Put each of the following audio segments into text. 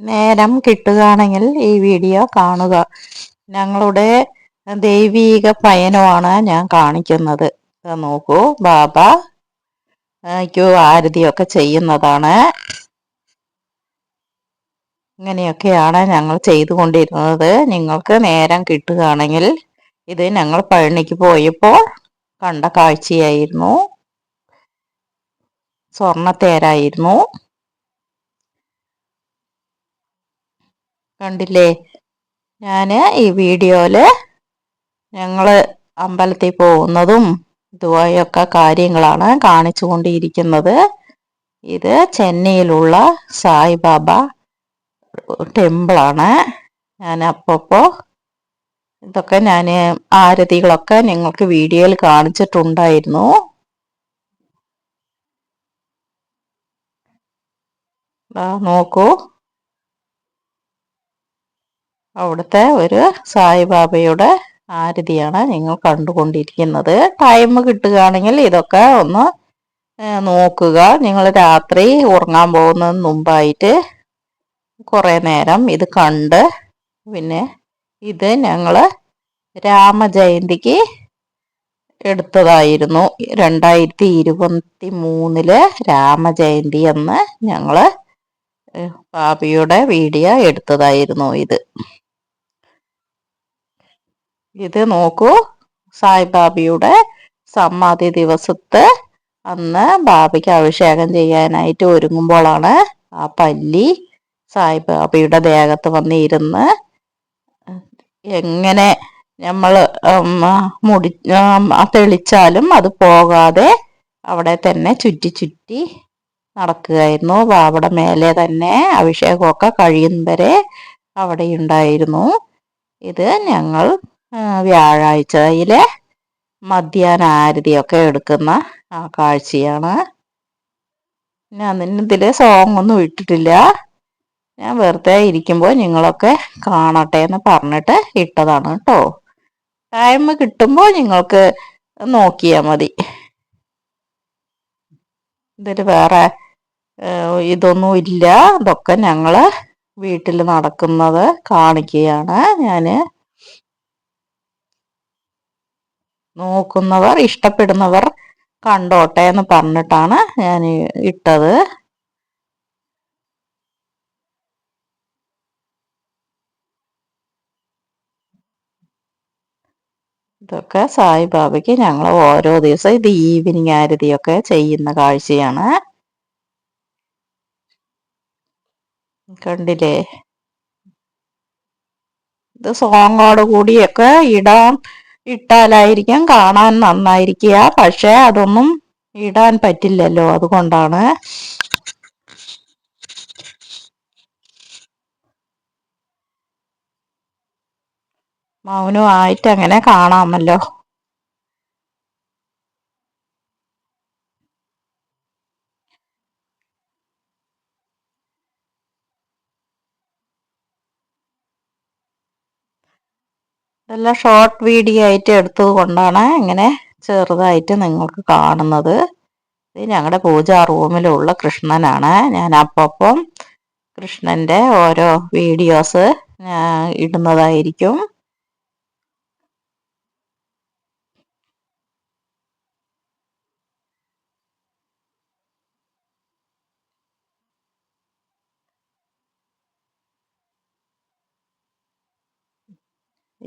നേരം കിട്ടുകയാണെങ്കിൽ ഈ വീഡിയോ കാണുക. ഞങ്ങളുടെ ദൈവീക പയനമാണ് ഞാൻ കാണിക്കുന്നത്. നോക്കൂ, ബാബ ആരതിയൊക്കെ ചെയ്യുന്നതാണ്. ഇങ്ങനെയൊക്കെയാണ് ഞങ്ങൾ ചെയ്തുകൊണ്ടിരുന്നത്. നിങ്ങൾക്ക് നേരം കിട്ടുകയാണെങ്കിൽ ഇത് ഞങ്ങൾ പഴനിക്ക് പോയപ്പോൾ കണ്ട കാഴ്ചയായിരുന്നു. സ്വർണ്ണത്തേരായിരുന്നു. കണ്ടില്ലേ? ഞാൻ ഈ വീഡിയോയില് ഞങ്ങള് അമ്പലത്തിൽ പോകുന്നതും ഇതുവഴിയൊക്കെ കാര്യങ്ങളാണ് കാണിച്ചു കൊണ്ടിരിക്കുന്നത്. ഇത് ചെന്നൈയിലുള്ള സായിബാബ ടെമ്പിളാണ്. ഞാൻ അപ്പോൾ ഇതൊക്കെ ആരതികളൊക്കെ നിങ്ങൾക്ക് വീഡിയോയിൽ കാണിച്ചിട്ടുണ്ടായിരുന്നു. നോക്കൂ, അവിടുത്തെ ഒരു സായിബാബയുടെ ആരതിയാണ് നിങ്ങൾ കണ്ടുകൊണ്ടിരിക്കുന്നത്. ടൈം കിട്ടുകയാണെങ്കിൽ ഇതൊക്കെ ഒന്ന് നോക്കുക. നിങ്ങൾ രാത്രി ഉറങ്ങാൻ പോകുന്നതിന് മുമ്പായിട്ട് കുറേ നേരം ഇത് കണ്ട്, പിന്നെ ഇത് ഞങ്ങൾ രാമജയന്തിക്ക് എടുത്തതായിരുന്നു. 2023 രാമജയന്തി എന്ന് ഞങ്ങൾ ബാബയുടെ വീഡിയോ എടുത്തതായിരുന്നു. ഇത് നോക്കൂ, സായിബാബയുടെ സമാധി ദിവസത്തെ അന്ന് ബാബയ്ക്ക് അഭിഷേകം ചെയ്യാനായിട്ട് ഒരുങ്ങുമ്പോഴാണ് ആ പല്ലി സായിബാബയുടെ ദേഹത്ത് വന്നിരുന്ന് എങ്ങനെ നമ്മൾ തെളിച്ചാലും അത് പോകാതെ അവിടെ തന്നെ ചുറ്റി ചുറ്റി നടക്കുകയായിരുന്നു. ബാബയുടെ മേലെ തന്നെ അഭിഷേകമൊക്കെ കഴിയും വരെ അവിടെ ഉണ്ടായിരുന്നു. ഇത് ഞങ്ങൾ വ്യാഴാഴ്ചയിലെ മധ്യാഹ്ന ആരതിയൊക്കെ എടുക്കുന്ന ആ കാഴ്ചയാണ്. ഞാൻ ഇതിൽ സോങ് ഒന്നും ഇട്ടിട്ടില്ല. ഞാൻ വെറുതെ ഇരിക്കുമ്പോൾ നിങ്ങളൊക്കെ കാണട്ടെ എന്ന് പറഞ്ഞിട്ട് ഇട്ടതാണ് കേട്ടോ. ടൈം കിട്ടുമ്പോൾ നിങ്ങൾക്ക് നോക്കിയാൽ മതി. ഇതിൽ വേറെ ഇതൊന്നും ഇല്ല. ഇതൊക്കെ ഞങ്ങൾ വീട്ടിൽ നടക്കുന്നത് കാണിക്കുകയാണ്. ഞാൻ നോക്കുന്നവർ, ഇഷ്ടപ്പെടുന്നവർ കണ്ടോട്ടെ എന്ന് പറഞ്ഞിട്ടാണ് ഞാൻ ഇട്ടത്. ഇതൊക്കെ സായിബാബയ്ക്ക് ഞങ്ങൾ ഓരോ ദിവസം ഇത് ഈവനിങ് ആരതിയൊക്കെ ചെയ്യുന്ന കാഴ്ചയാണ്. കണ്ടില്ലേ? ഇത് സോങ്ങോട് കൂടിയൊക്കെ ഇട്ടാലായിരിക്കും കാണാൻ നന്നായിരിക്കുക. പക്ഷെ അതൊന്നും ഇടാൻ പറ്റില്ലല്ലോ, അതുകൊണ്ടാണ്. മൗനമായിട്ട് അങ്ങനെ കാണാമല്ലോ. ഇതെല്ലാം ഷോർട്ട് വീഡിയോ ആയിട്ട് എടുത്തത് കൊണ്ടാണ് ഇങ്ങനെ ചെറുതായിട്ട് നിങ്ങൾക്ക് കാണുന്നത്. ഇത് ഞങ്ങളുടെ പൂജാ റൂമിലുള്ള കൃഷ്ണനാണ്. ഞാൻ അപ്പം കൃഷ്ണന്റെ ഓരോ വീഡിയോസ് ഇടുന്നതായിരിക്കും.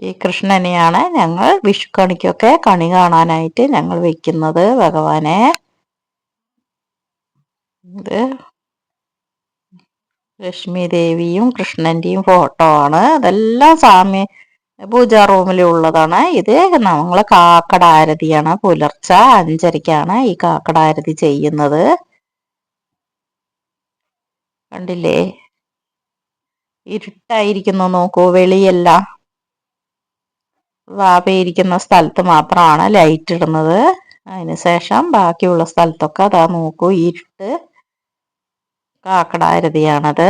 ഈ കൃഷ്ണനെയാണ് ഞങ്ങൾ വിഷുക്കണിക്കൊക്കെ കണി കാണാനായിട്ട് ഞങ്ങൾ വെക്കുന്നത് ഭഗവാനെ. ഇത് ലക്ഷ്മി ദേവിയും കൃഷ്ണന്റെയും ഫോട്ടോ ആണ്. അതെല്ലാം പൂജാ റൂമിലുള്ളതാണ്. ഇത് നമ്മളെ കാക്കട ആരതിയാണ്. പുലർച്ചെ 5:30ക്കാണ് ഈ കാക്കട ആരതി ചെയ്യുന്നത്. കണ്ടില്ലേ? ഇരുട്ടായിരിക്കുന്നു. നോക്കൂ, വെളിയെല്ലാം വാപയിരിക്കുന്ന സ്ഥലത്ത് മാത്രമാണ് ലൈറ്റ് ഇടുന്നത്. അതിനുശേഷം ബാക്കിയുള്ള സ്ഥലത്തൊക്കെ അതാ നോക്കൂ, ഇരുട്ട്. കാക്കട ആരതിയാണത്.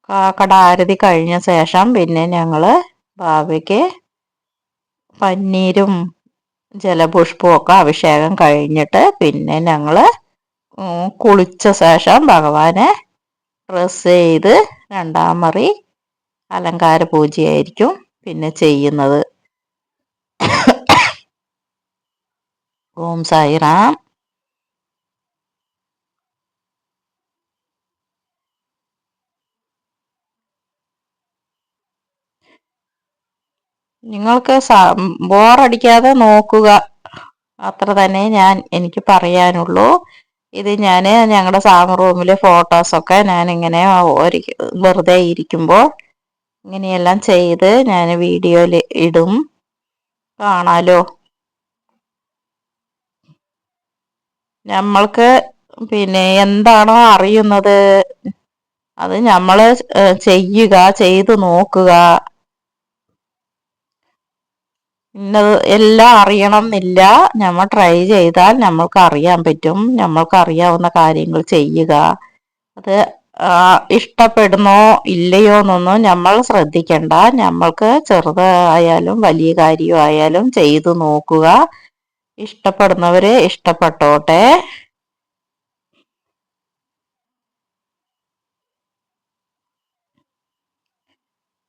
കാക്കട ആരതി കഴിഞ്ഞ ശേഷം പിന്നെ ഞങ്ങള് ബാബയ്ക്ക് പന്നീരും ജലപുഷ്പവും ഒക്കെ അഭിഷേകം കഴിഞ്ഞിട്ട് പിന്നെ ഞങ്ങള് കുളിച്ച ശേഷം ഭഗവാനെ ഡ്രസ്സ് ചെയ്ത് രണ്ടാം മറി അലങ്കാര പൂജയായിരിക്കും പിന്നെ ചെയ്യുന്നത്. ഓം സായിറാം. നിങ്ങൾക്ക് ബോറടിക്കാതെ നോക്കുക, അത്ര തന്നെ എനിക്ക് പറയാനുള്ളൂ. ഇത് ഞാൻ ഞങ്ങളുടെ സാമ റൂമിലെ ഫോട്ടോസൊക്കെ ഞാനിങ്ങനെ വെറുതെ ഇരിക്കുമ്പോൾ ഇങ്ങനെയെല്ലാം ചെയ്ത് ഞാൻ വീഡിയോയിൽ ഇടും, കാണാലോ. നമ്മൾക്ക് പിന്നെ എന്താണോ അറിയുന്നത് അത് നമ്മൾ ചെയ്യുക, ചെയ്തു നോക്കുക. ഇന്നത് എല്ലാം അറിയണം എന്നില്ല, നമ്മൾ ട്രൈ ചെയ്താൽ നമ്മൾക്ക് അറിയാൻ പറ്റും. നമ്മൾക്ക് അറിയാവുന്ന കാര്യങ്ങൾ ചെയ്യുക. അത് ഇഷ്ടപ്പെടുന്നോ ഇല്ലയോ എന്നൊന്നും നമ്മൾ ശ്രദ്ധിക്കണ്ട. നമ്മൾക്ക് ചെറുതായാലും വലിയ കാര്യമായാലും ചെയ്തു നോക്കുക. ഇഷ്ടപ്പെടുന്നവര് ഇഷ്ടപ്പെട്ടോട്ടെ.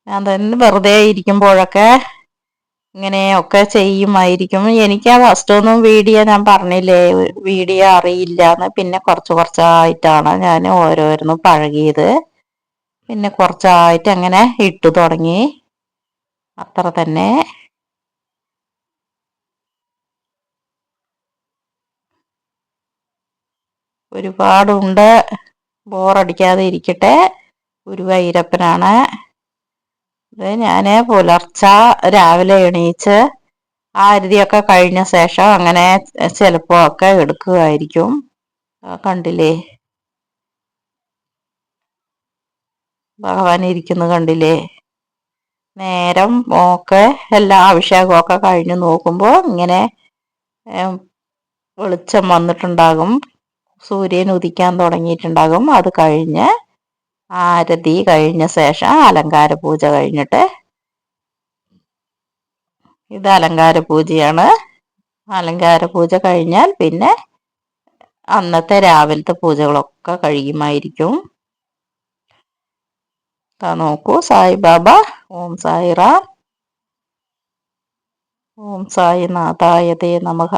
ഞാൻ തന്നെ വെറുതെ ഇരിക്കുമ്പോഴൊക്കെ ഇങ്ങനെയൊക്കെ ചെയ്യുമായിരിക്കും. എനിക്ക് ആ ഫസ്റ്റൊന്നും വീഡിയോ ഞാൻ പറഞ്ഞില്ലേ, വീഡിയോ അറിയില്ലാന്ന്. പിന്നെ കുറച്ചായിട്ടാണ് ഞാൻ ഓരോന്നും പഴകിയത്. പിന്നെ കുറച്ചായിട്ട് അങ്ങനെ ഇട്ടു തുടങ്ങി, അത്ര തന്നെ. ഒരുപാടുണ്ട്, ബോറടിക്കാതെ ഇരിക്കട്ടെ. ഗുരുവായൂരപ്പനാണ്. ഇത് ഞാൻ പുലർച്ചെ രാവിലെ എണീച്ച് ആരതിയൊക്കെ കഴിഞ്ഞ ശേഷം അങ്ങനെ ചിലപ്പോൾ ഒക്കെ എടുക്കുമായിരിക്കും. കണ്ടില്ലേ, ഭഗവാൻ ഇരിക്കുന്നത് കണ്ടില്ലേ. നേരം ഒക്കെ എല്ലാ അഭിഷേകമൊക്കെ കഴിഞ്ഞ് നോക്കുമ്പോൾ ഇങ്ങനെ വെളിച്ചം വന്നിട്ടുണ്ടാകും, സൂര്യൻ ഉദിക്കാൻ തുടങ്ങിയിട്ടുണ്ടാകും. അത് കഴിഞ്ഞ് ആരതി കഴിഞ്ഞ ശേഷം അലങ്കാര പൂജ കഴിഞ്ഞിട്ട്, ഇത് അലങ്കാര പൂജയാണ്. അലങ്കാര പൂജ കഴിഞ്ഞാൽ പിന്നെ അന്നത്തെ രാവിലത്തെ പൂജകളൊക്കെ കഴിയുമായിരിക്കും. നോക്കൂ, സായിബാബ. ഓം സായിറാം. ഓം സായിനാഥായ തേ നമഃ.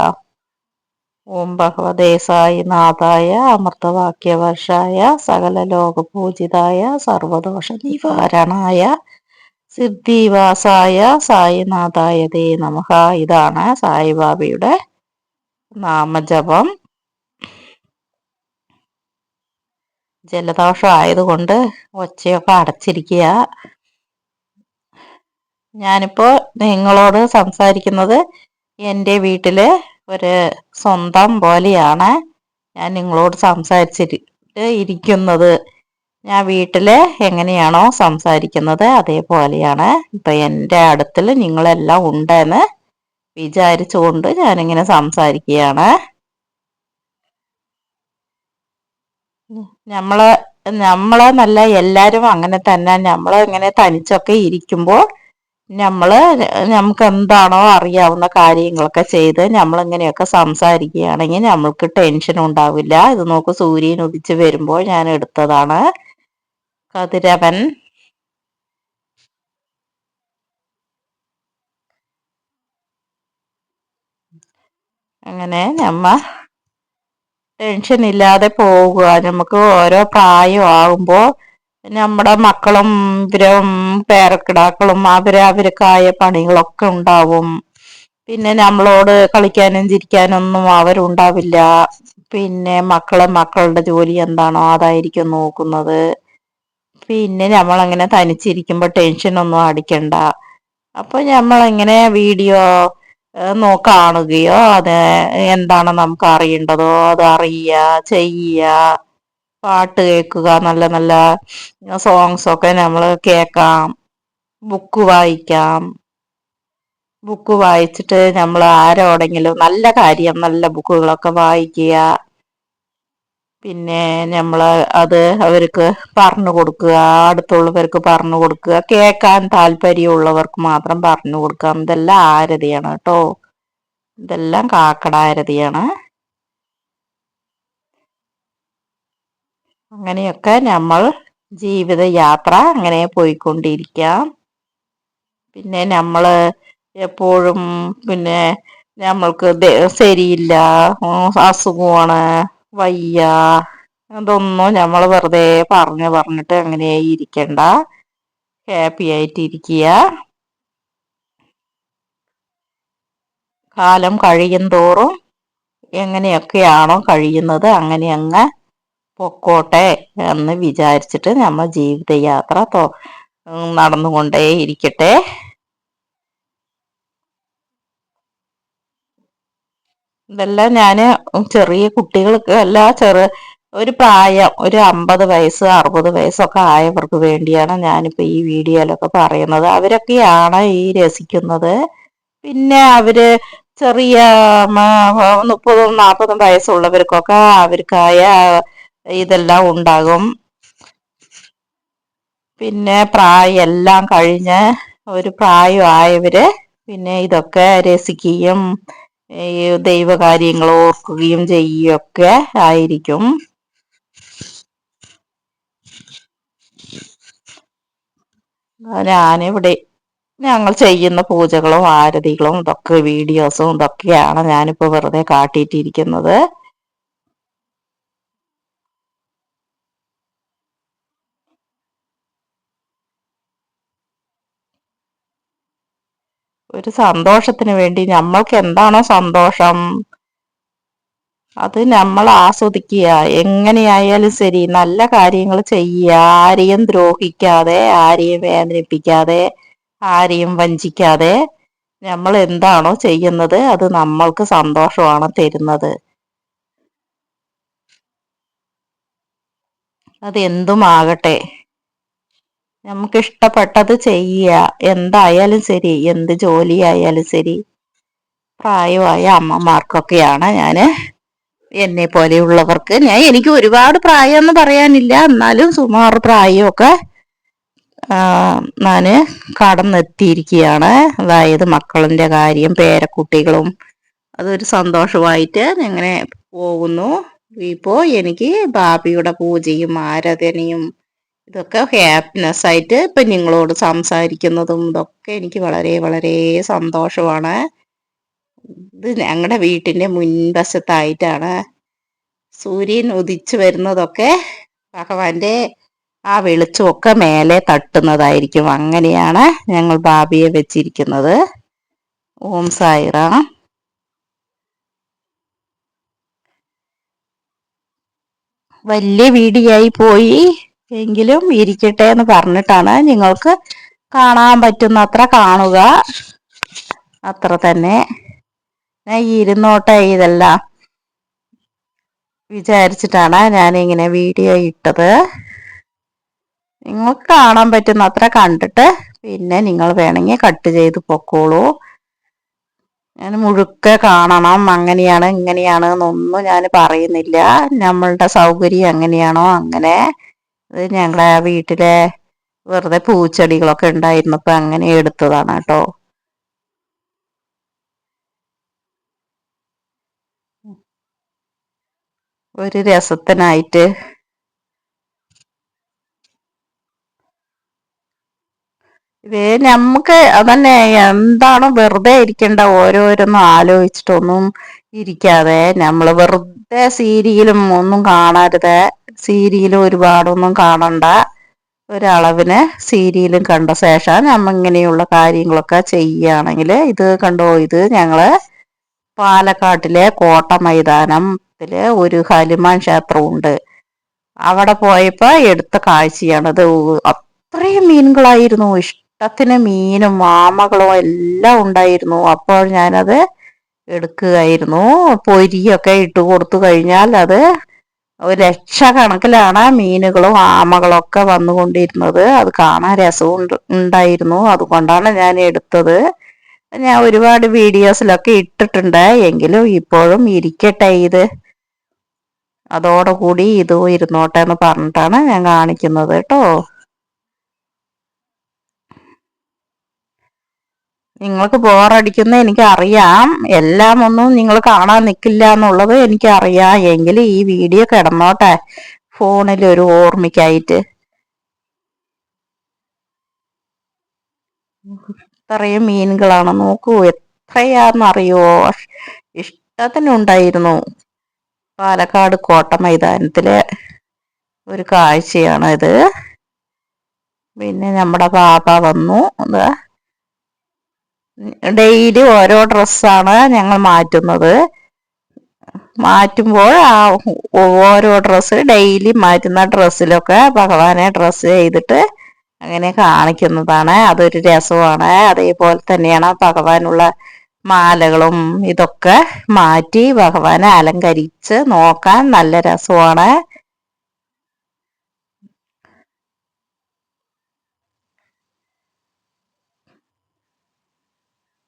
ഓം ഭഗവതേ സായിനാഥായ അമൃതവാക്യവർഷായ സകല ലോകപൂജിതായ സർവദോഷ നിവാരണായ സിദ്ധിവാസായ സായിനാഥായ തേ നമഃ. ഇതാണ് സായിബാബയുടെ നാമജപം. ജലദോഷം ആയതുകൊണ്ട് ഒച്ചയൊക്കെ അടച്ചിരിക്കുക. ഞാനിപ്പോൾ നിങ്ങളോട് സംസാരിക്കുന്നത് എൻ്റെ വീട്ടില് ഒരു സ്വന്തം പോലെയാണ് ഞാൻ നിങ്ങളോട് സംസാരിച്ചിട്ട് ഇരിക്കുന്നത്. ഞാൻ വീട്ടില് എങ്ങനെയാണോ സംസാരിക്കുന്നത് അതേപോലെയാണ് ഇപ്പം എൻ്റെ അടുത്തിൽ നിങ്ങളെല്ലാം ഉണ്ടെന്ന് വിചാരിച്ചുകൊണ്ട് ഞാനിങ്ങനെ സംസാരിക്കുകയാണ്. നമ്മളെ നല്ല എല്ലാവരും അങ്ങനെ തന്നെ. നമ്മൾ ഇങ്ങനെ തനിച്ചൊക്കെ ഇരിക്കുമ്പോൾ നമുക്ക് എന്താണോ അറിയാവുന്ന കാര്യങ്ങളൊക്കെ ചെയ്ത് നമ്മളിങ്ങനെയൊക്കെ സംസാരിക്കുകയാണെങ്കിൽ നമ്മൾക്ക് ടെൻഷൻ ഉണ്ടാവില്ല. ഇത് നോക്ക്, സൂര്യൻ ഉദിച്ച് വരുമ്പോൾ ഞാൻ എടുത്തതാണ് കതിരവൻ. അങ്ങനെ ടെൻഷൻ ഇല്ലാതെ പോവുക. നമുക്ക് ഓരോ പ്രായമാകുമ്പോൾ നമ്മുടെ മക്കളും ഇവരും പേരക്കിടാക്കളും അവർക്കായ പണികളൊക്കെ ഉണ്ടാവും. പിന്നെ നമ്മളോട് കളിക്കാനും ചിരിക്കാനും ഒന്നും അവരുണ്ടാവില്ല. പിന്നെ മക്കളുടെ ജോലി എന്താണോ അതായിരിക്കും നോക്കുന്നത്. പിന്നെ നമ്മളങ്ങനെ തനിച്ചിരിക്കുമ്പോൾ ടെൻഷനൊന്നും അടിക്കണ്ട. അപ്പോൾ നമ്മളിങ്ങനെ വീഡിയോ കാണുകയോ അത് എന്താണ് നമുക്ക് അറിയേണ്ടതോ അത് അറിയുക, ചെയ്യുക. പാട്ട് കേൾക്കുക, നല്ല നല്ല സോങ്സൊക്കെ നമ്മൾ കേൾക്കാം. ബുക്ക് വായിക്കാം. ബുക്ക് വായിച്ചിട്ട് നമ്മൾ ആരോടെങ്കിലും നല്ല കാര്യം, നല്ല ബുക്കുകളൊക്കെ വായിക്കുക. പിന്നെ നമ്മൾ അത് അവർക്ക് പറഞ്ഞു കൊടുക്കുക, അടുത്തുള്ളവർക്ക് പറഞ്ഞു കൊടുക്കുക. കേൾക്കാൻ താല്പര്യമുള്ളവർക്ക് മാത്രം പറഞ്ഞു കൊടുക്കാം. ഇതെല്ലാം ആരതിയാണ് കേട്ടോ, ഇതെല്ലാം കാക്കട ആരതിയാണ്. അങ്ങനെയൊക്കെ നമ്മൾ ജീവിതയാത്ര അങ്ങനെ പോയിക്കൊണ്ടിരിക്കാം. പിന്നെ നമ്മൾ എപ്പോഴും പിന്നെ നമ്മൾക്ക് ശരിയില്ല, അസുഖമാണ്, വയ്യ, അതൊന്നും നമ്മൾ വെറുതെ പറഞ്ഞിട്ട് അങ്ങനെ ഇരിക്കണ്ട. ഹാപ്പി ആയിട്ട് ഇരിക്കുക. കാലം കഴിയും തോറും എങ്ങനെയൊക്കെയാണോ കഴിയുന്നത് അങ്ങനെ അങ്ങ് പൊക്കോട്ടെ എന്ന് വിചാരിച്ചിട്ട് നമ്മൾ ജീവിതയാത്ര നടന്നുകൊണ്ടേ ഇരിക്കട്ടെ. ഇതെല്ലാം ഞാൻ ചെറിയ കുട്ടികൾക്ക് അല്ല, ഒരു പ്രായം, ഒരു 50 വയസ്സ് 60 വയസ്സൊക്കെ ആയവർക്ക് വേണ്ടിയാണ് ഞാനിപ്പോൾ ഈ വീഡിയോയിലൊക്കെ പറയുന്നത്. അവരൊക്കെയാണ് ഈ രസിക്കുന്നത്. പിന്നെ അവര് ചെറിയ 30 40 വയസ്സുള്ളവർക്കൊക്കെ അവർക്കായ ഇതെല്ലാം ഉണ്ടാകും. പിന്നെ എല്ലാം കഴിഞ്ഞ് ഒരു പ്രായമായവര് പിന്നെ ഇതൊക്കെ രസിക്കുകയും ഈ ദൈവകാര്യങ്ങൾ ഓർക്കുകയും ചെയ്യുകയൊക്കെ ആയിരിക്കും. ഞാനിവിടെ ഞങ്ങൾ ചെയ്യുന്ന പൂജകളും ആരതികളും ഇതൊക്കെ വീഡിയോസും ഇതൊക്കെയാണ് ഞാനിപ്പോൾ വെറുതെ കാട്ടിയിട്ടിരിക്കുന്നത്. ഒരു സന്തോഷത്തിന് വേണ്ടി നമ്മൾക്ക് എന്താണോ സന്തോഷം അത് നമ്മൾ ആസ്വദിക്കുക. എങ്ങനെയായാലും ശരി നല്ല കാര്യങ്ങൾ ചെയ്യുക. ആരെയും ദ്രോഹിക്കാതെ, ആരെയും വേദനിപ്പിക്കാതെ, ആരെയും വഞ്ചിക്കാതെ നമ്മൾ എന്താണോ ചെയ്യുന്നത് അത് നമ്മൾക്ക് സന്തോഷമാണ് തരുന്നത്. അത് എന്തുമാകട്ടെ നമുക്ക് ഇഷ്ടപ്പെട്ടത് ചെയ്യുക. എന്തായാലും ശരി, എന്ത് ജോലിയായാലും ശരി. പ്രായമായ അമ്മമാർക്കൊക്കെയാണ് എന്നെ പോലെയുള്ളവർക്ക് എനിക്ക് ഒരുപാട് പ്രായമൊന്നും പറയാനില്ല, എന്നാലും സുമാർ പ്രായമൊക്കെ ഞാൻ കടന്നെത്തിയിരിക്കുകയാണ്. അതായത് മക്കളിൻ്റെ കാര്യം, പേരക്കുട്ടികളും അതൊരു സന്തോഷമായിട്ട് അങ്ങനെ പോകുന്നു. ഇപ്പോൾ എനിക്ക് ബാബിയുടെ പൂജയും ആരാധനയും ഇതൊക്കെ ഹാപ്പിനെസ് ആയിട്ട് ഇപ്പം നിങ്ങളോട് സംസാരിക്കുന്നതും ഇതൊക്കെ എനിക്ക് വളരെ വളരെ സന്തോഷമാണ്. ഇത് ഞങ്ങളുടെ വീട്ടിൻ്റെ മുൻവശത്തായിട്ടാണ്. സൂര്യൻ ഉദിച്ചു വരുന്നതൊക്കെ ഭഗവാന്റെ ആ വെളിച്ചമൊക്കെ മേലെ തട്ടുന്നതായിരിക്കും. അങ്ങനെയാണ് ഞങ്ങൾ ബാബിയെ വെച്ചിരിക്കുന്നത്. ഓം സായിറാം. വലിയ വീഡിയോയായി പോയി എങ്കിലും ഇരിക്കട്ടെ എന്ന് പറഞ്ഞിട്ടാണ്. നിങ്ങൾക്ക് കാണാൻ പറ്റുന്നത്ര കാണുക, അത്ര തന്നെ. ഞാൻ ഇരുന്നോട്ടെ ഇതെല്ലാം വിചാരിച്ചിട്ടാണ് ഞാനിങ്ങനെ വീഡിയോ ഇട്ടത്. നിങ്ങൾക്ക് കാണാൻ പറ്റുന്നത്ര കണ്ടിട്ട് പിന്നെ നിങ്ങൾ വേണമെങ്കിൽ കട്ട് ചെയ്ത് പൊക്കോളൂ. ഞാൻ മുഴുക്കെ കാണണം, അങ്ങനെയാണ് ഇങ്ങനെയാണ് എന്നൊന്നും ഞാൻ പറയുന്നില്ല. നമ്മളുടെ സൗകര്യം എങ്ങനെയാണോ അങ്ങനെ. ഇത് ഞങ്ങളെ വീട്ടിലെ വെറുതെ പൂച്ചെടികളൊക്കെ ഉണ്ടായിരുന്നപ്പോൾ അങ്ങനെ എടുത്തതാണ് കേട്ടോ. ഒരു രസത്തിനായിട്ട്. നമുക്ക് അതന്നെ, എന്താണോ വെറുതെ ഇരിക്കണ്ട, ഓരോരോന്നും ആലോചിച്ചിട്ടൊന്നും ഇരിക്കാതെ നമ്മൾ വെറുതെ സീരിയലും ഒന്നും കാണരുത്. സീരിയലും ഒരുപാടൊന്നും കാണണ്ട. ഒരളവിന് സീരിയലും കണ്ട ശേഷം നമ്മ ഇങ്ങനെയുള്ള കാര്യങ്ങളൊക്കെ ചെയ്യുകയാണെങ്കിൽ, ഇത് കണ്ടോ, ഇത് ഞങ്ങള് പാലക്കാട്ടിലെ കോട്ട മൈതാനത്തില് ഒരു ഹനുമാൻ ക്ഷേത്രമുണ്ട്. അവിടെ പോയപ്പോ എടുത്ത കാഴ്ചയാണത്. അത്രയും മീനുകളായിരുന്നു, ഇഷ്ടത്തിന് മീനും ആമകളും എല്ലാം ഉണ്ടായിരുന്നു. അപ്പോൾ ഞാനത് എടുക്കുകയായിരുന്നു. പൊരിയൊക്കെ ഇട്ട് കൊടുത്തു കഴിഞ്ഞാൽ അത് ലക്ഷക്കണക്കിലാണ് മീനുകളും ആമകളും ഒക്കെ വന്നുകൊണ്ടിരുന്നത്. അത് കാണാൻ രസവും ഉണ്ടായിരുന്നു. അതുകൊണ്ടാണ് ഞാൻ എടുത്തത്. ഞാൻ ഒരുപാട് വീഡിയോസിലൊക്കെ ഇട്ടിട്ടുണ്ട്. എങ്കിലും ഇപ്പോഴും ഇരിക്കട്ടെ, ഇത് അതോടുകൂടി ഇതും ഇരുന്നോട്ടെ എന്ന് പറഞ്ഞിട്ടാണ് ഞാൻ കാണിക്കുന്നത് കേട്ടോ. നിങ്ങൾക്ക് ബോറടിക്കുന്ന എനിക്കറിയാം. എല്ലാം ഒന്നും നിങ്ങൾ കാണാൻ നിൽക്കില്ല എന്നുള്ളത് എനിക്കറിയാം. എങ്കിലും ഈ വീഡിയോ കിടന്നോട്ടെ. ഫോണിൽ ഒരു ഓർമ്മയ്ക്കായിട്ട്. ഇത്രയും മീനുകളാണ്, നോക്കൂ എത്രയാന്നറിയോ. ഇഷ്ടത്തിനുണ്ടായിരുന്നു. പാലക്കാട് കോട്ട മൈതാനത്തിലെ ഒരു കാഴ്ചയാണ് ഇത്. പിന്നെ നമ്മുടെ പാപ്പ വന്നു. ഡെയിലി ഓരോ ഡ്രസ്സാണ് ഞങ്ങൾ മാറ്റുന്നത്. മാറ്റുമ്പോൾ ഓരോ ഡ്രസ്സ് ഡെയിലി മാറ്റുന്ന ഡ്രസ്സിലൊക്കെ ഭഗവാനെ ഡ്രസ്സ് ചെയ്തിട്ട് അങ്ങനെ കാണിക്കുന്നതാണ്. അതൊരു രസമാണ്. അതേപോലെ തന്നെയാണ് ഭഗവാനുള്ള മാലകളും ഇതൊക്കെ മാറ്റി ഭഗവാനെ അലങ്കരിച്ച് നോക്കാൻ നല്ല രസമാണ്.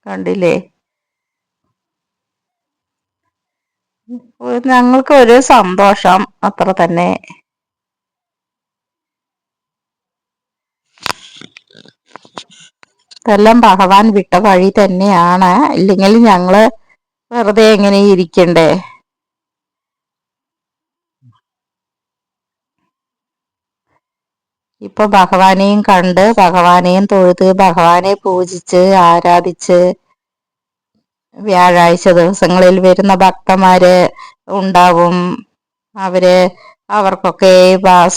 കണ്ടില്ലേ? ഞങ്ങൾക്ക് ഒരു സന്തോഷം അത്ര തന്നെ. ഇതെല്ലാം ഭഗവാൻ വിട്ട വഴി തന്നെയാണ്. ഇല്ലെങ്കിൽ ഞങ്ങള് വെറുതെ എങ്ങനെ ഇരിക്കണ്ടേ? ഇപ്പൊ ഭഗവാനെയും കണ്ട് ഭഗവാനെയും തൊഴുത് ഭഗവാനെ പൂജിച്ച് ആരാധിച്ച് വ്യാഴാഴ്ച ദിവസങ്ങളിൽ വരുന്ന ഭക്തന്മാര് ഉണ്ടാവും. അവർക്കൊക്കെ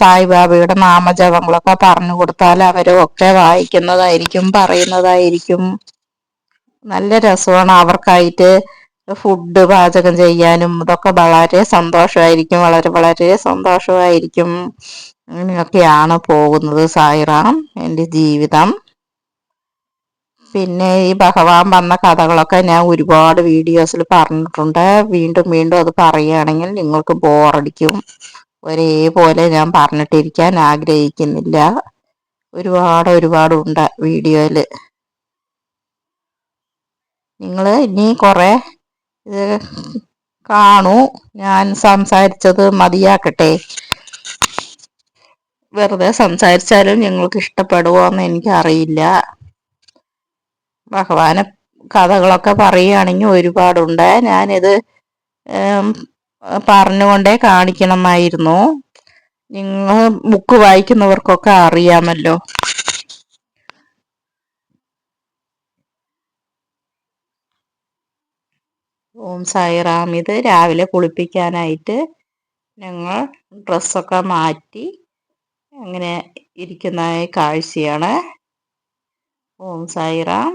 സായിബാബയുടെ നാമജപങ്ങളൊക്കെ പറഞ്ഞു കൊടുത്താൽ അവരും ഒക്കെ വായിക്കുന്നതായിരിക്കും, പറയുന്നതായിരിക്കും. നല്ല രസമാണ്. അവർക്കായിട്ട് ഫുഡ് പാചകം ചെയ്യാനും ഇതൊക്കെ വളരെ സന്തോഷമായിരിക്കും. വളരെ വളരെ സന്തോഷമായിരിക്കും. അങ്ങനെയൊക്കെയാണ് പോകുന്നത് സായിറാം എൻ്റെ ജീവിതം. പിന്നെ ഈ ഭഗവാൻ വന്ന കഥകളൊക്കെ ഞാൻ ഒരുപാട് വീഡിയോസിൽ പറഞ്ഞിട്ടുണ്ട്. വീണ്ടും വീണ്ടും അത് പറയുകയാണെങ്കിൽ നിങ്ങൾക്ക് ബോറടിക്കും. ഒരേപോലെ ഞാൻ പറഞ്ഞിട്ടിരിക്കാൻ ആഗ്രഹിക്കുന്നില്ല. ഒരുപാടുണ്ട് വീഡിയോയിൽ. നിങ്ങൾ ഇനി കുറെ ഇത് കാണൂ. ഞാൻ സംസാരിച്ചത് മതിയാക്കട്ടെ. വെറുതെ സംസാരിച്ചാലും നിങ്ങൾക്ക് ഇഷ്ടപ്പെടുമോ എന്ന് എനിക്കറിയില്ല. ഭഗവാനെ കഥകളൊക്കെ പറയുകയാണെങ്കിൽ ഒരുപാടുണ്ട്. ഞാനിത് പറഞ്ഞുകൊണ്ടേ കാണിക്കണമായിരുന്നു. നിങ്ങൾ ബുക്ക് വായിക്കുന്നവർക്കൊക്കെ അറിയാമല്ലോ. ഓം സായിറാം. ഇത് രാവിലെ കുളിപ്പിക്കാനായിട്ട് ഞങ്ങൾ ഡ്രസ്സൊക്കെ മാറ്റി അങ്ങനെ ഇരിക്കുന്ന കാഴ്ചയാണ്. ഓം സായിറാം.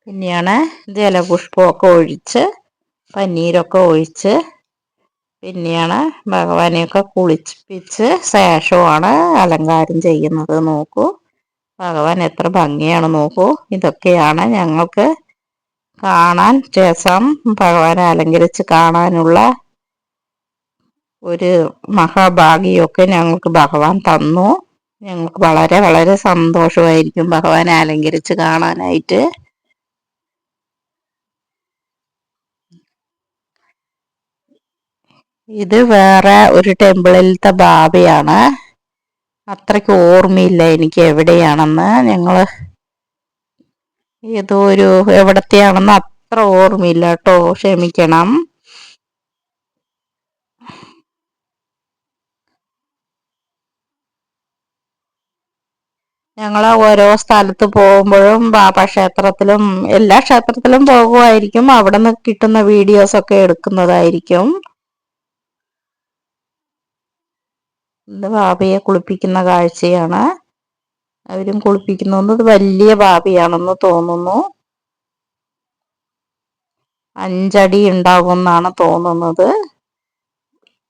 പിന്നെയാണ് ജലപുഷ്പമൊക്കെ ഒഴിച്ച് പന്നീരൊക്കെ ഒഴിച്ച് പിന്നെയാണ് ഭഗവാനെയൊക്കെ കുളിപ്പിച്ച് ശേഷമാണ് അലങ്കാരം ചെയ്യുന്നത്. നോക്കൂ ഭഗവാൻ എത്ര ഭംഗിയാണ് നോക്കൂ. ഇതൊക്കെയാണ് ഞങ്ങൾക്ക് കാണാൻ രസം. ഭഗവാനെ അലങ്കരിച്ച് കാണാനുള്ള ഒരു മഹാഭാഗ്യമൊക്കെ ഞങ്ങൾക്ക് ഭഗവാൻ തന്നു. ഞങ്ങൾക്ക് വളരെ വളരെ സന്തോഷമായിരിക്കും ഭഗവാനെ അലങ്കരിച്ച് കാണാനായിട്ട്. ഇത് വേറെ ഒരു ടെമ്പിളിലത്തെ ബാബയാണ്. അത്രയ്ക്ക് ഓർമ്മയില്ല എനിക്ക് എവിടെയാണെന്ന്. ഞങ്ങൾ ഏതോ ഒരു എവിടത്തെയാണെന്ന് അത്ര ഓർമ്മയില്ല കേട്ടോ, ക്ഷമിക്കണം. ഞങ്ങൾ ഓരോ സ്ഥലത്ത് പോകുമ്പോഴും ബാബ ക്ഷേത്രത്തിലും എല്ലാ ക്ഷേത്രത്തിലും പോകുമായിരിക്കും. അവിടെ നിന്ന് കിട്ടുന്ന വീഡിയോസൊക്കെ എടുക്കുന്നതായിരിക്കും. ഇത് ബാബയെ കുളിപ്പിക്കുന്ന കാഴ്ചയാണ്. അവരും കുളിപ്പിക്കുന്നു. ഇത് വലിയ ബാബയാണെന്ന് തോന്നുന്നു. 5 അടി ഉണ്ടാകുമെന്നാണ് തോന്നുന്നത്.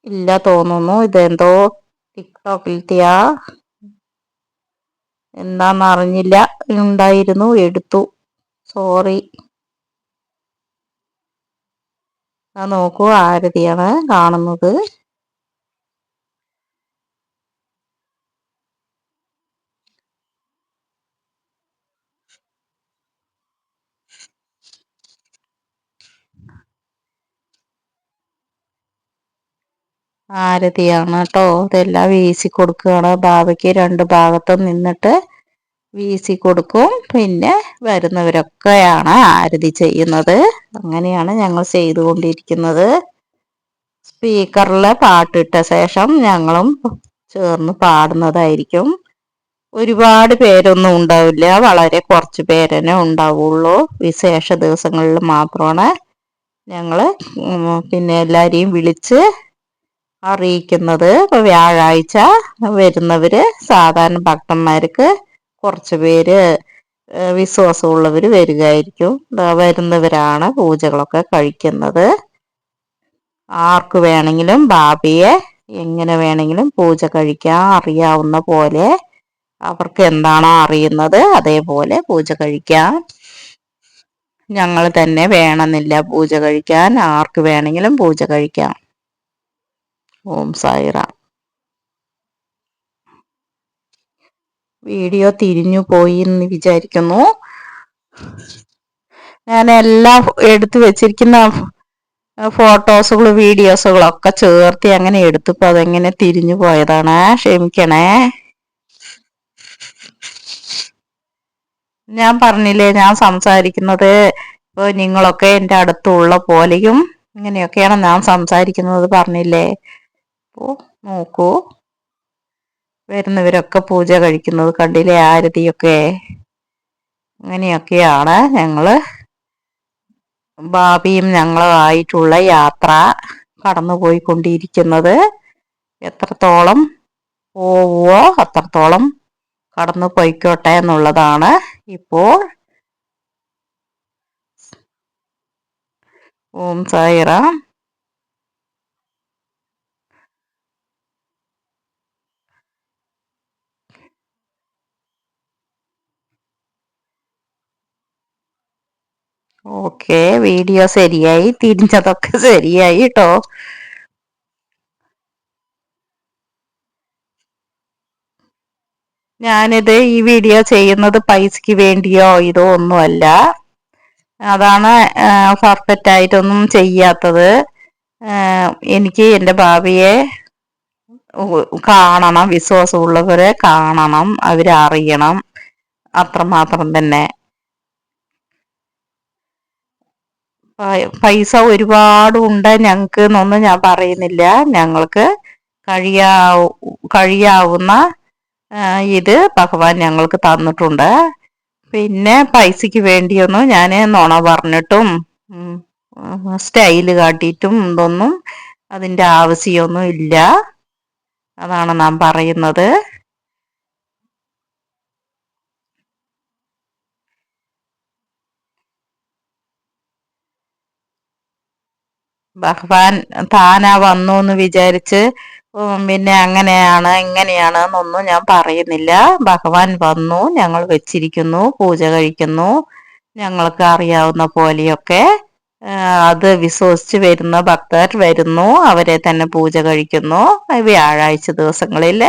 ഇല്ല തോന്നുന്നു. ഇതെന്തോ ടിക്ടോക്കിലത്തെയാ എന്താണെന്നറിഞ്ഞില്ല. ഉണ്ടായിരുന്നു, എടുത്തു. സോറി. നോക്കൂ ആരതിയാണ് കാണുന്നത്. ആരതിയാണ് കേട്ടോ. ഇതെല്ലാം വീശി കൊടുക്കുകയാണ്. ബാബയ്ക്ക് 2 ഭാഗത്തും നിന്നിട്ട് വീശി കൊടുക്കും. പിന്നെ വരുന്നവരൊക്കെയാണ് ആരതി ചെയ്യുന്നത്. അങ്ങനെയാണ് ഞങ്ങൾ ചെയ്തുകൊണ്ടിരിക്കുന്നത്. സ്പീക്കറിൽ പാട്ടിട്ട ശേഷം ഞങ്ങളും ചേർന്ന് പാടുന്നതായിരിക്കും. ഒരുപാട് പേരൊന്നും ഉണ്ടാവില്ല, വളരെ കുറച്ച് പേരെന്നെ ഉണ്ടാവുള്ളൂ. വിശേഷ ദിവസങ്ങളിൽ മാത്രമാണ് ഞങ്ങൾ പിന്നെ എല്ലാവരെയും വിളിച്ച് അറിയിക്കുന്നത്. ഇപ്പോൾ വ്യാഴാഴ്ച വരുന്നവര് സാധാരണ ഭക്തന്മാർക്ക് കുറച്ച് പേര് വിശ്വാസമുള്ളവർ വരികയായിരിക്കും. വരുന്നവരാണ് പൂജകളൊക്കെ കഴിക്കുന്നത്. ആർക്ക് വേണമെങ്കിലും ബാബയെ എങ്ങനെ വേണമെങ്കിലും പൂജ കഴിക്കാം. അറിയാവുന്ന പോലെ അവർക്ക് എന്താണോ അറിയുന്നത് അതേപോലെ പൂജ കഴിക്കാം. ഞങ്ങൾ തന്നെ വേണമെന്നില്ല പൂജ കഴിക്കാൻ, ആർക്ക് വേണമെങ്കിലും പൂജ കഴിക്കാം. ഓം സായിറാം. വീഡിയോ തിരിഞ്ഞു പോയി എന്ന് വിചാരിക്കുന്നു. ഞാൻ എല്ലാം എടുത്തു വെച്ചിരിക്കുന്ന ഫോട്ടോസുകളും വീഡിയോസുകളും ഒക്കെ ചേർത്തി അങ്ങനെ എടുത്തപ്പോൾ അതെങ്ങനെ തിരിഞ്ഞു പോയതാണ്, ക്ഷമിക്കണേ. ഞാൻ പറഞ്ഞില്ലേ, ഞാൻ സംസാരിക്കുന്നത് ഇപ്പോൾ നിങ്ങളൊക്കെ എൻ്റെ അടുത്തുള്ള പോലെയും ഇങ്ങനെയൊക്കെയാണ് ഞാൻ സംസാരിക്കുന്നത് പറഞ്ഞില്ലേ. അപ്പോൾ നോക്കൂ, വരുന്നവരൊക്കെ പൂജ കഴിക്കുന്നത് കണ്ടില്ലേ, ആരതിയൊക്കെ. അങ്ങനെയൊക്കെയാണ് ഞങ്ങൾ ബാബിയും ഞങ്ങളുമായിട്ടുള്ള യാത്ര കടന്നുപോയിക്കൊണ്ടിരിക്കുന്നത്. എത്രത്തോളം പോവുമോ അത്രത്തോളം കടന്നു പോയിക്കോട്ടെ എന്നുള്ളതാണ് ഇപ്പോൾ. ഓം സായിറാം. ഓക്കെ, വീഡിയോ ശരിയായി, തിരിഞ്ഞതൊക്കെ ശരിയായി കേട്ടോ. ഞാനിത് ഈ വീഡിയോ ചെയ്യുന്നത് പൈസക്ക് വേണ്ടിയോ ഇതോ ഒന്നുമല്ല. അതാണ് പെർഫെക്റ്റ് ആയിട്ടൊന്നും ചെയ്യാത്തത്. എനിക്ക് എൻ്റെ ഭാവിയെ കാണണം, വിശ്വാസമുള്ളവരെ കാണണം, അവരറിയണം, അത്രമാത്രം തന്നെ. പൈസ ഒരുപാട് ഉണ്ട് ഞങ്ങൾക്ക് എന്നൊന്നും ഞാൻ പറയുന്നില്ല. ഞങ്ങൾക്ക് കഴിയാവുന്ന ഇത് ഭഗവാൻ ഞങ്ങൾക്ക് തന്നിട്ടുണ്ട്. പിന്നെ പൈസക്ക് വേണ്ടിയൊന്നും ഞാൻ നുണ പറഞ്ഞിട്ടും സ്റ്റൈല് കാട്ടിയിട്ടും ഇതൊന്നും അതിൻ്റെ ആവശ്യമൊന്നും ഇല്ല. അതാണ് നാം പറയുന്നത്. ഭഗവാൻ താനാ വന്നു എന്ന് വിചാരിച്ച് പിന്നെ അങ്ങനെയാണ് ഇങ്ങനെയാണ് എന്നൊന്നും ഞാൻ പറയുന്നില്ല. ഭഗവാൻ വന്നു, ഞങ്ങൾ വെച്ചിരിക്കുന്നു, പൂജ കഴിക്കുന്നു, ഞങ്ങൾക്ക് അറിയാവുന്ന പോലെയൊക്കെ അത് വിശ്വസിച്ച് വരുന്ന ഭക്തർ വരുന്നു, അവരെ തന്നെ പൂജ കഴിക്കുന്നു. വ്യാഴാഴ്ച ദിവസങ്ങളിൽ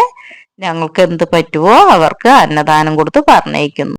ഞങ്ങൾക്ക് എന്ത് പറ്റുമോ അവർക്ക് അന്നദാനം കൊടുത്ത് പറഞ്ഞേക്കുന്നു.